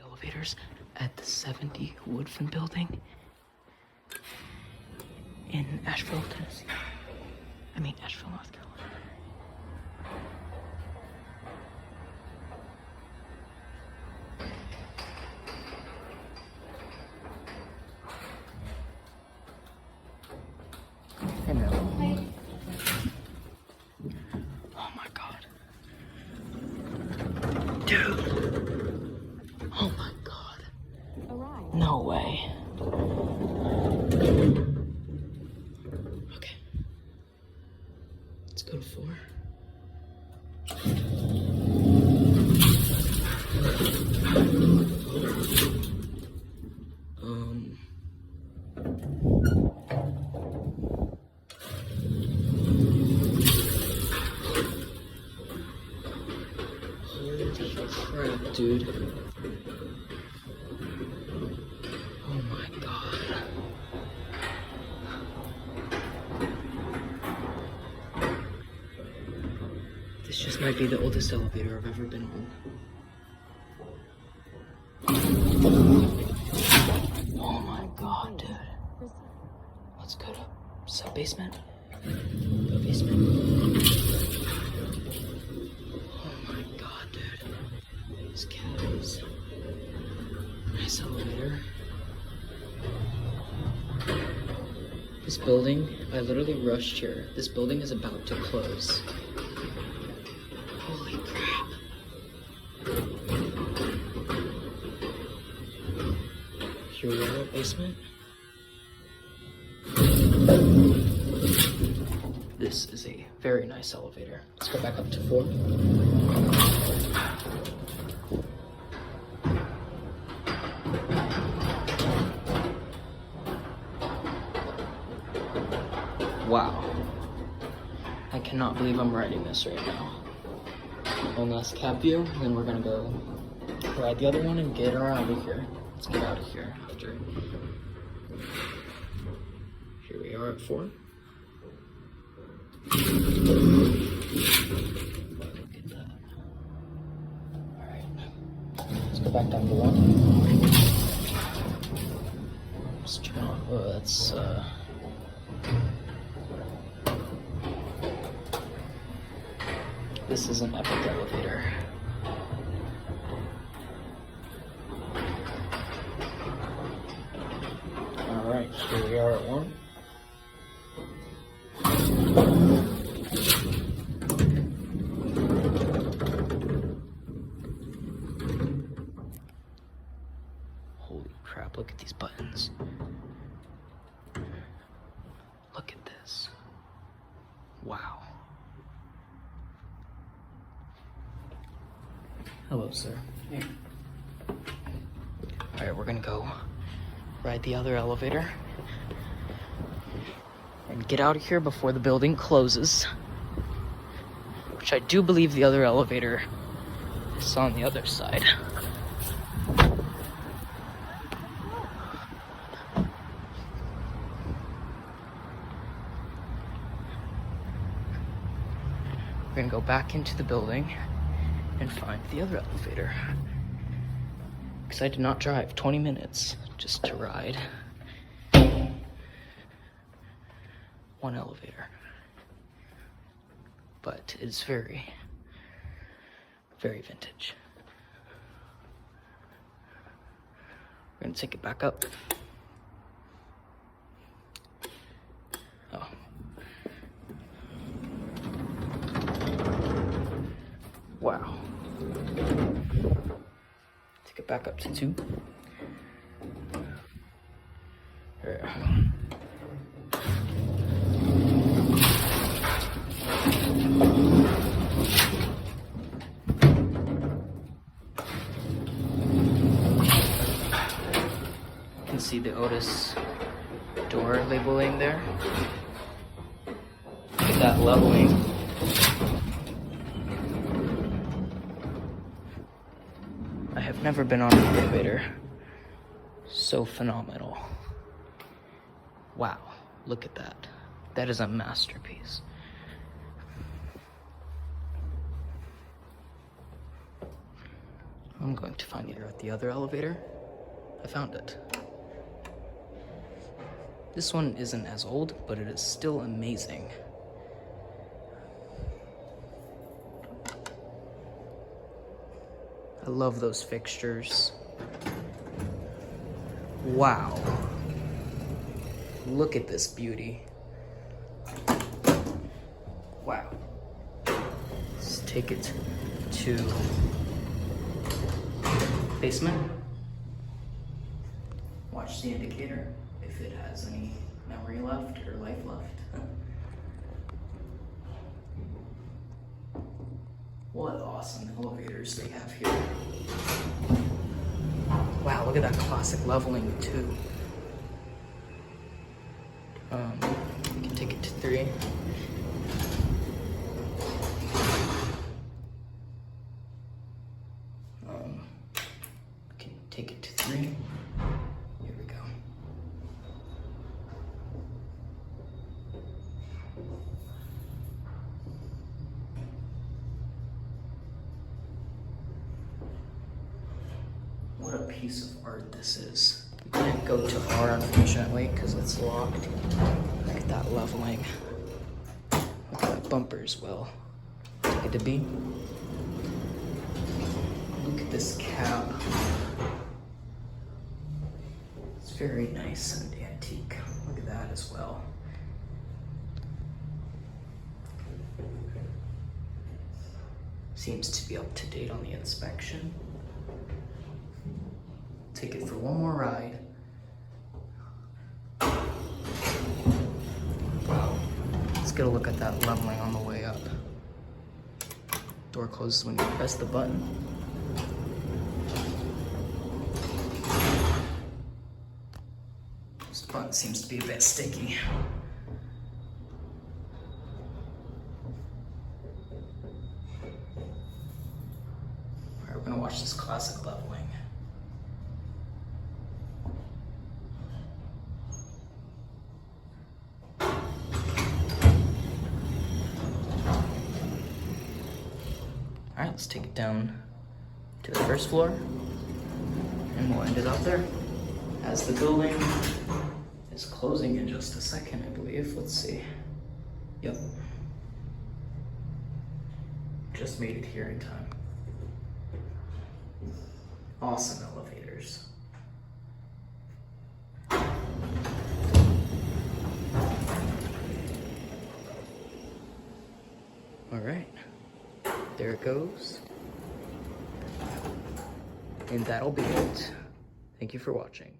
elevators at the 70 Woodfin building in Asheville, Tennessee. Asheville, North Carolina. Oh my god. Dude. Oh my god. No way. Okay. Let's go to 4. Holy crap, dude. Oh my god. This just might be the oldest elevator I've ever been on. Oh my god, dude. Let's go to sub-basement. Basement. Oh my god, dude. These cabs. Nice elevator. This building, I literally rushed here. This building is about to close. Holy crap. Here we are, basement. This is a very nice elevator. Let's go back up to 4. Wow. I cannot believe I'm riding this right now. One last cab view, and then we're gonna go ride the other one and get her out of here. Let's get out of here after. Here we are at 4. Look at that. Alright. Let's go back down to 1. Let's turn on. Oh, that's this is an epic elevator. Alright, here we are at 1. Holy crap, look at these buttons. Look at this. Wow. Hello, sir. Hey. Alright, we're gonna go ride the other elevator and get out of here before the building closes, which I do believe the other elevator is on the other side. We're gonna go back into the building and find the other elevator, because I did not drive 20 minutes just to ride one elevator. But it's very, very vintage. We're gonna take it back up. Oh. Wow. Take it back up to 2. There. You can see the OTIS door labeling there. Look at that leveling. I have never been on an elevator so phenomenal. Wow, look at that. That is a masterpiece. I'm going to find either at the other elevator. I found it. This one isn't as old, but it is still amazing. I love those fixtures. Wow. Look at this beauty. Wow. Let's take it to basement. Watch the indicator if it has any memory left or life left. What awesome elevators they have here. Wow, look at that classic leveling too. We can take it to 3. We can take it to 3. Here we go. What a piece of art this is. We can't go to R, unfortunately, because it's locked. Look at that leveling. Look at that bumper as well. Take it to B. Look at this cab. It's very nice and antique. Look at that as well. Seems to be up to date on the inspection. Take it for one more ride. Wow. Let's get a look at that leveling on the way up. Door closes when you press the button. This button seems to be a bit sticky. Alright, we're gonna watch this classic leveling. Alright, let's take it down to the first floor, and we'll end it out there. As the building is closing in just a second, I believe. Let's see. Yep. Just made it here in time. Awesome elevators. Alright. There it goes. And that'll be it. Thank you for watching.